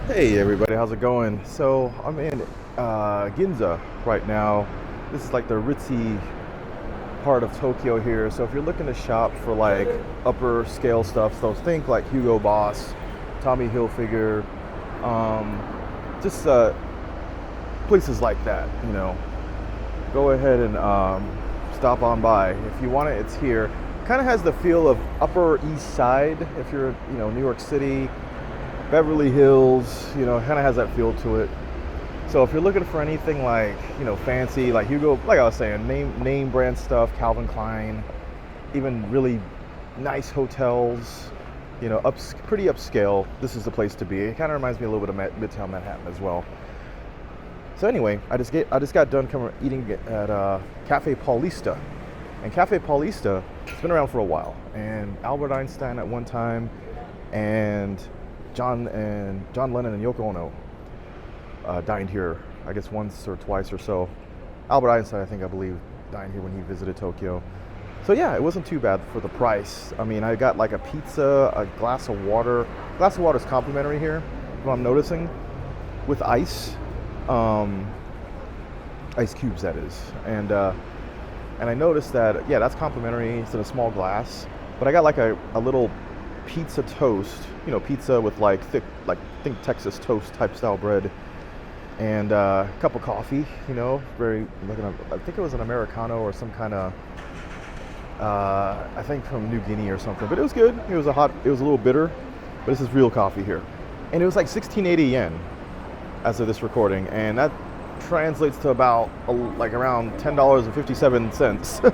Hey everybody, how's it going? So I'm in Ginza right now. This is like the ritzy part of Tokyo here. So if you're looking to shop for like upper scale stuff, so think like Hugo Boss, Tommy Hilfiger, um, just places like that. Go ahead and stop on by. If you want it, it's here. Kind of has the feel of Upper East Side. If you're New York City, Beverly Hills, kind of has that feel to it. So if you're looking for anything like, fancy, like Hugo, like I was saying, name brand stuff, Calvin Klein, even really nice hotels, pretty upscale, this is the place to be. It kind of reminds me a little bit of Midtown Manhattan as well. So anyway, I just got done eating at Cafe Paulista. And Cafe Paulista, it's been around for a while. And Albert Einstein at one time, and John Lennon and Yoko Ono dined here, I guess once or twice or so. Albert Einstein, I believe, dined here when he visited Tokyo. So yeah, it wasn't too bad for the price. I mean, I got like a pizza, a glass of water. Glass of water is complimentary here, what I'm noticing, with ice, ice cubes that is. And I noticed that, yeah, that's complimentary. It's in a small glass. But I got like a little pizza toast, pizza with like thick, like think Texas toast type style bread, and a cup of coffee, very like I think it was an Americano or some kind of, I think from New Guinea or something. But it was good. It was a little bitter, but this is real coffee here, and it was like 1680 yen as of this recording, and that translates to about like around $10.57.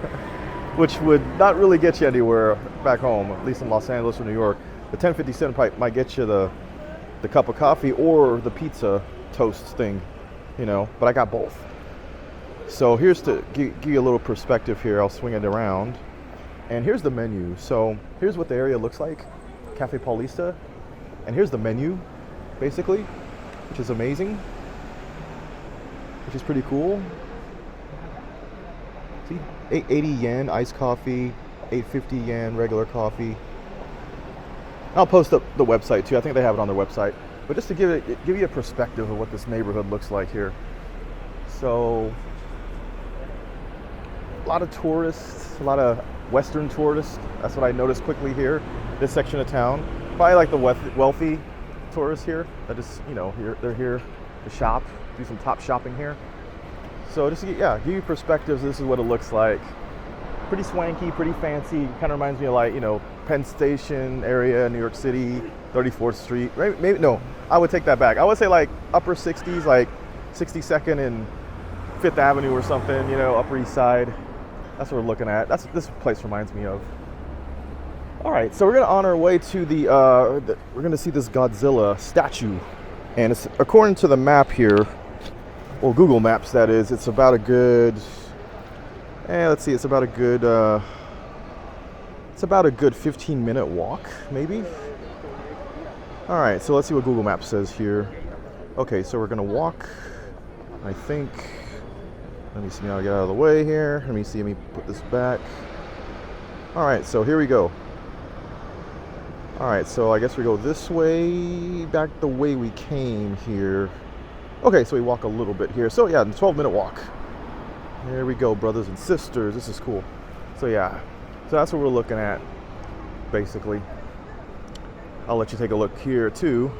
Which would not really get you anywhere back home, at least in Los Angeles or New York. The 10.57 might get you the cup of coffee or the pizza toast thing, but I got both. So here's to give you a little perspective here. I'll swing it around. And here's the menu. So here's what the area looks like, Cafe Paulista. And here's the menu, basically, which is amazing, which is pretty cool. See, 880 yen iced coffee, 850 yen regular coffee. I'll post up the website too. I think they have it on their website. But just to give you a perspective of what this neighborhood looks like here. So, a lot of tourists, a lot of Western tourists. That's what I noticed quickly here. This section of town, probably like the wealthy tourists here. That just, they're here to shop, do some top shopping here. So just to give you perspectives, this is what it looks like. Pretty swanky, pretty fancy. Kind of reminds me of like, Penn Station area, New York City, 34th Street. Right? Maybe, no, I would take that back. I would say like upper 60s, like 62nd and 5th Avenue or something, Upper East Side. That's what we're looking at. That's what this place reminds me of. All right, so we're gonna on our way to we're gonna see this Godzilla statue. And it's, according to the map here, well, Google Maps that is, it's about a good, it's about a good 15-minute walk, maybe. All right, so let's see what Google Maps says here. Okay, so we're gonna walk, I think. Let me see how I get out of the way here. Let me put this back. All right, so here we go. All right, so I guess we go this way, back the way we came here. Okay, so we walk a little bit here. So yeah, 12-minute walk. There we go, brothers and sisters. This is cool. So yeah, so that's what we're looking at, basically. I'll let you take a look here too.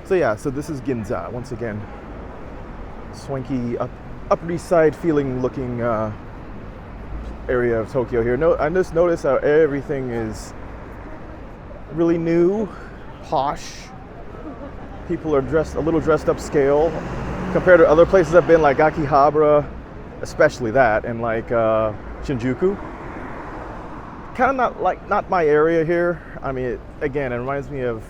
So yeah, so this is Ginza, once again. Swanky, Upper East Side feeling looking area of Tokyo here. I just noticed how everything is really new, posh. People are dressed upscale compared to other places I've been, like Akihabara, especially that, and like Shinjuku. Kind of not my area here. I mean, it reminds me of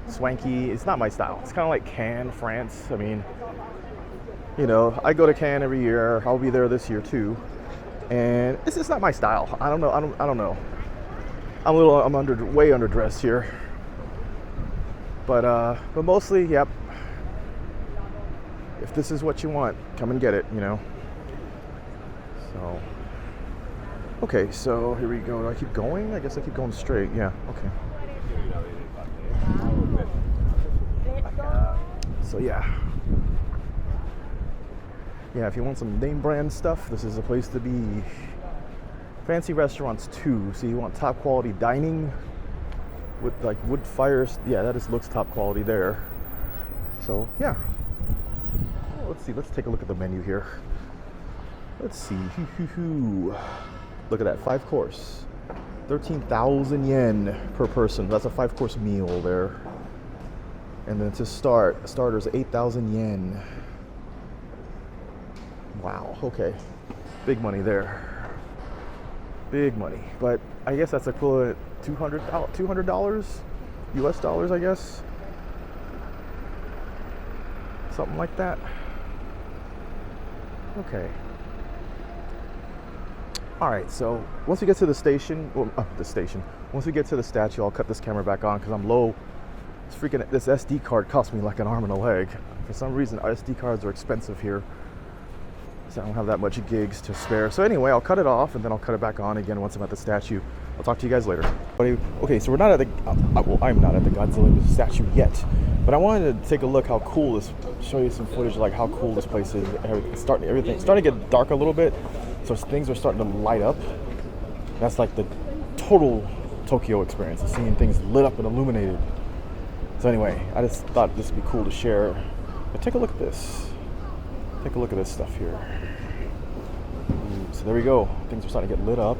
swanky. It's not my style. It's kind of like Cannes, France. I mean, I go to Cannes every year. I'll be there this year too, and it's just not my style. I don't know. I don't know. I'm way underdressed here. But mostly, yep. If this is what you want, come and get it, So, okay, so here we go. Do I keep going? I guess I keep going straight. Yeah, okay. So yeah, if you want some name brand stuff, this is a place to be. Fancy restaurants too. So you want top quality dining with like wood fires. Yeah, that just looks top quality there. So yeah. Oh, let's see. Let's take a look at the menu here. Let's see. Look at that, 5-course. 13,000 yen per person. That's a 5-course meal there. And then to starters, 8,000 yen. Wow. Okay. Big money there. Big money, but I guess that's equivalent $200 US dollars, I guess, something like that. Okay. All right. So once we get to the station, once we get to the statue, I'll cut this camera back on because I'm low. It's freaking. This SD card cost me like an arm and a leg. For some reason, SD cards are expensive here. So I don't have that much gigs to spare. So anyway, I'll cut it off and then I'll cut it back on again once I'm at the statue. I'll talk to you guys later. Okay, so we're not at the, well, I'm not at the Godzilla statue yet, but I wanted to take a look how cool this, show you some footage of like how cool this place is. Everything's starting to get dark a little bit, so things are starting to light up. That's like the total Tokyo experience, seeing things lit up and illuminated. So anyway, I just thought this would be cool to share. But take a look at this. Take a look at this stuff here. So there we go. Things are starting to get lit up.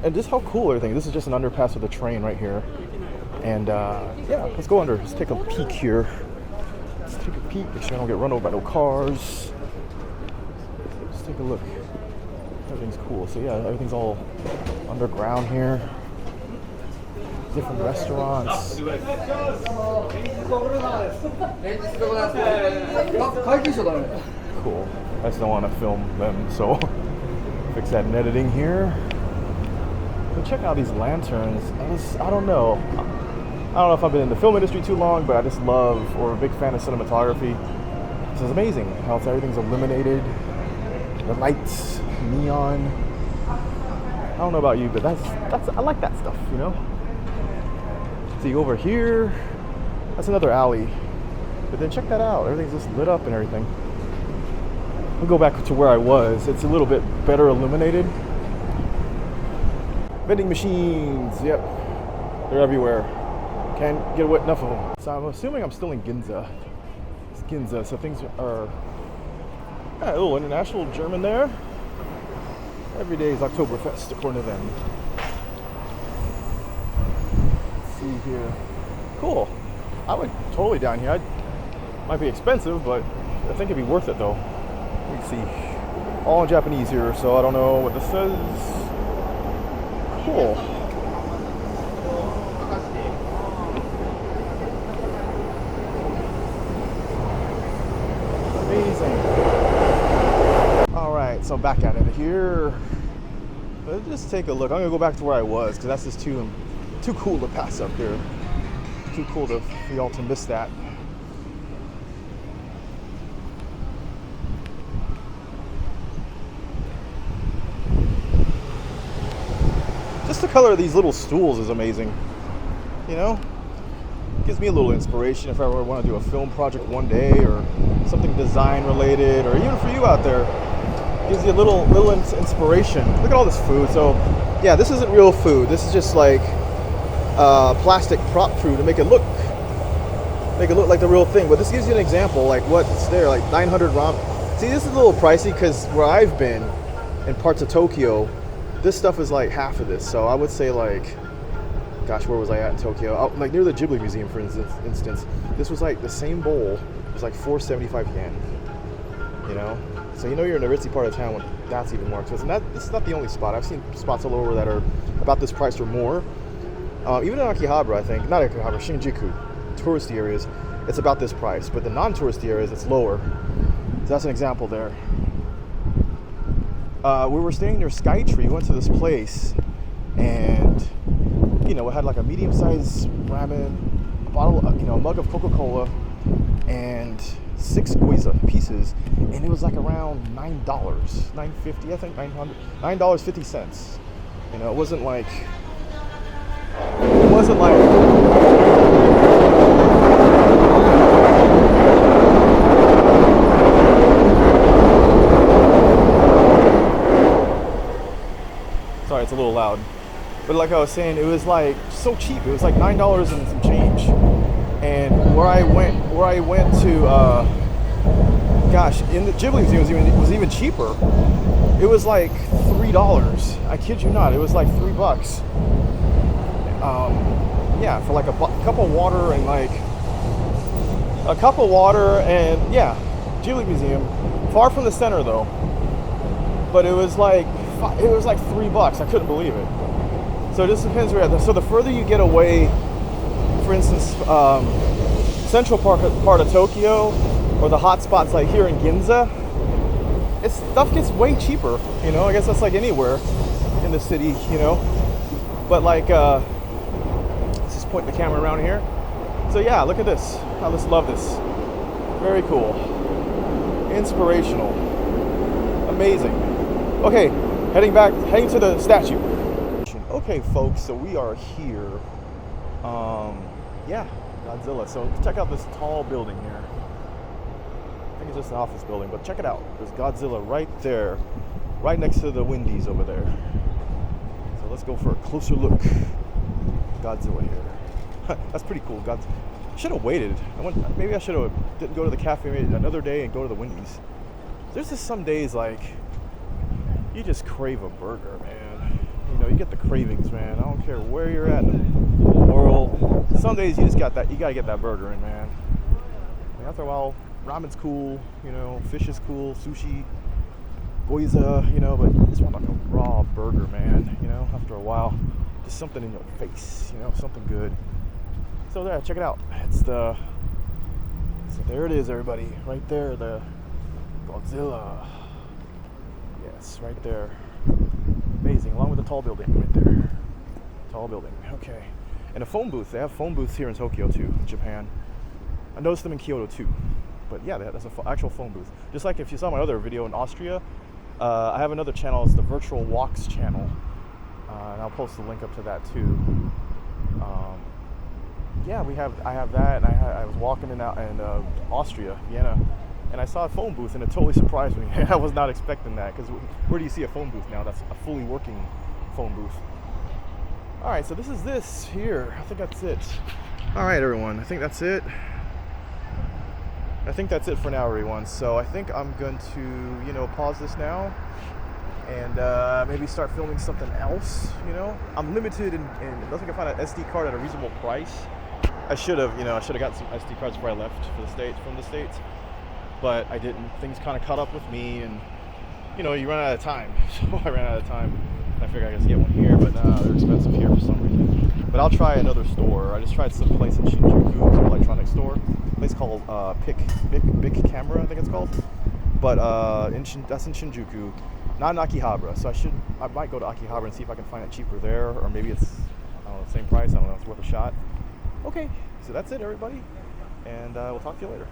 And just how cool everything is. This is just an underpass with a train right here. And yeah, let's go under. Let's take a peek here. Let's take a peek. Make sure I don't get run over by no cars. Let's take a look. Everything's cool. So yeah, everything's all underground here. Different restaurants. Cool. I just don't want to film them, so fix that in editing here. But check out these lanterns. I don't know if I've been in the film industry too long, but I just love, or a big fan of cinematography. This is amazing how everything's illuminated. The lights, neon. I don't know about you, but I like that stuff, you know? See over here, that's another alley. But then check that out, everything's just lit up and everything. We'll go back to where I was. It's a little bit better illuminated. Vending machines, yep. They're everywhere. Can't get enough of them. So I'm assuming I'm still in Ginza. It's Ginza, so things are a little international German there. Every day is Oktoberfest, according to them. Let's see here. Cool. I would totally down here. Might be expensive, but I think it'd be worth it though. Let's see. All in Japanese here, so I don't know what this says. Cool. Amazing. All right, so back at it here. Let's just take a look. I'm gonna go back to where I was because that's just too cool to pass up here. Too cool for y'all to miss that. Just the color of these little stools is amazing. You know? Gives me a little inspiration if I ever want to do a film project one day or something design related, or even for you out there. Gives you a little inspiration. Look at all this food. So yeah, this isn't real food. This is just like plastic prop food to make it look like the real thing. But this gives you an example, like what's there, like 900 ramen. See, this is a little pricey because where I've been in parts of Tokyo, this stuff is like half of this. So I would say like, gosh, where was I at in Tokyo? Out, like near the Ghibli Museum, for instance. This was like the same bowl. It was like 475 yen. You know, so you know you're in a ritzy part of town when that's even more expensive. And this is not the only spot. I've seen spots all over that are about this price or more. Even in Akihabara, I think, not Akihabara, Shinjuku, touristy areas, it's about this price. But the non-touristy areas, it's lower. So that's an example there. We were staying near Skytree. We went to this place, and you know, it had like a medium-sized ramen, a bottle, a mug of Coca-Cola, and 6 gyoza pieces, and it was like around $9.50, I think, $9.50. You know, it wasn't like. little loud. But like I was saying, it was like so cheap. It was like $9 and some change. And where I went to, gosh, in the Ghibli Museum it was even cheaper. It was like $3. I kid you not. It was like $3. Yeah, for like a cup of water and like yeah, Ghibli Museum, far from the center though. But it was like $3. I couldn't believe it. So it just depends where you're at. So the further you get away, for instance, central part of Tokyo, or the hot spots like here in Ginza, stuff gets way cheaper. You know, I guess that's like anywhere in the city. You know, but like. Point the camera around here. So yeah, look at this. I just love this. Very cool. Inspirational. Amazing. Okay, heading to the statue. Okay, folks, so we are here. Yeah, Godzilla. So check out this tall building here. I think it's just an office building, but check it out. There's Godzilla right there, right next to the Wendy's over there. So let's go for a closer look. Godzilla here. That's pretty cool. Should have waited. Maybe I should have didn't go to the cafe another day and go to the Wendy's. There's just some days like you just crave a burger, man. You know, you get the cravings, man. I don't care where you're at in the world. Some days you just got that. You gotta get that burger in, man. I mean, after a while, ramen's cool. You know, fish is cool. Sushi, gyoza. You know, but you just want like a raw burger, man. You know, after a while, just something in your face. You know, something good. So there, check it out. So there it is, everybody. Right there, the Godzilla. Yes, right there. Amazing, along with the tall building right there. Tall building, okay. And a phone booth. They have phone booths here in Tokyo too, in Japan. I noticed them in Kyoto too. But yeah, that's an actual phone booth. Just like if you saw my other video in Austria, I have another channel. It's the Virtual Walks channel. And I'll post the link up to that too. Yeah, I have that, and I was walking in Austria, Vienna, and I saw a phone booth, and it totally surprised me. I was not expecting that, because where do you see a phone booth now? That's a fully working phone booth. All right, so this is here. I think that's it. All right, everyone, I think that's it. I think that's it for now, everyone. So I think I'm going to, you know, pause this now and maybe start filming something else. You know, I'm limited, and unless I can find an SD card at a reasonable price. I should have gotten some SD cards before I left from the States, but I didn't. Things kind of caught up with me, and you know, you run out of time. So I ran out of time, and I figured I could get one here, but they're expensive here for some reason. But I'll try another store. I just tried some place in Shinjuku, an electronics store, a place called Bic Camera, I think it's called. But that's in Shinjuku, not in Akihabara. So I might go to Akihabara and see if I can find it cheaper there, or maybe it's the same price. I don't know. It's worth a shot. Okay, so that's it, everybody, and we'll talk to you later.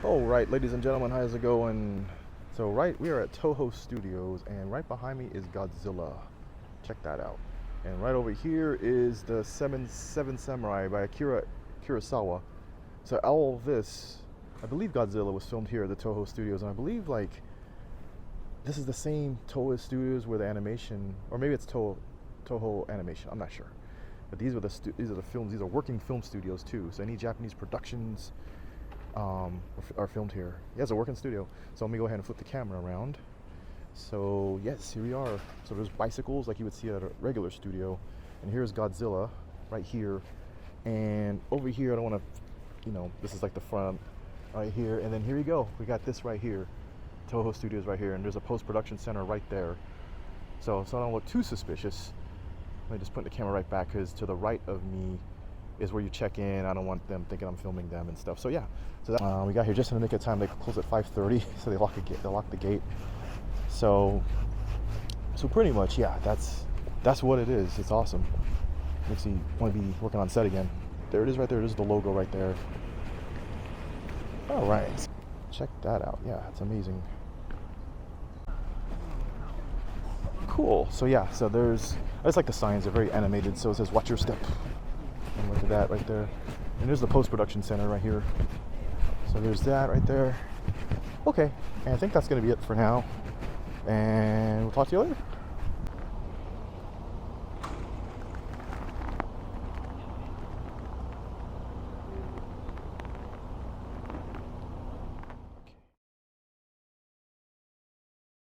All right, ladies and gentlemen, how's it going? So we are at Toho Studios, and right behind me is Godzilla. Check that out. And right over here is the Seven Samurai by Akira Kurosawa. So all of this, I believe Godzilla was filmed here at the Toho Studios, and I believe this is the same Toho Studios where the animation, or maybe it's Toho Animation. I'm not sure, but these are the films. These are working film studios too. So any Japanese productions are filmed here. Yeah, it's a working studio. So let me go ahead and flip the camera around. So yes, here we are. So there's bicycles like you would see at a regular studio, and here's Godzilla right here. And over here, I don't want to, you know, this is like the front right here, and then here you go. We got this right here. Toho Studios right here, and there's a post-production center right there. So I don't look too suspicious. Let me just put the camera right back, because to the right of me is where you check in. I don't want them thinking I'm filming them and stuff. So yeah, so that, we got here just in the nick of time. They close at 5:30, so they lock the gate. So pretty much, yeah, that's what it is. It's awesome. Makes me want to be working on set again. There it is right there. There's the logo right there. All right, check that out. Yeah, it's amazing. Cool. So yeah, so I just like the signs. They're very animated. So it says "Watch your step." And look at that right there. And there's the post-production center right here. So there's that right there. Okay, and I think that's going to be it for now. And we'll talk to you later.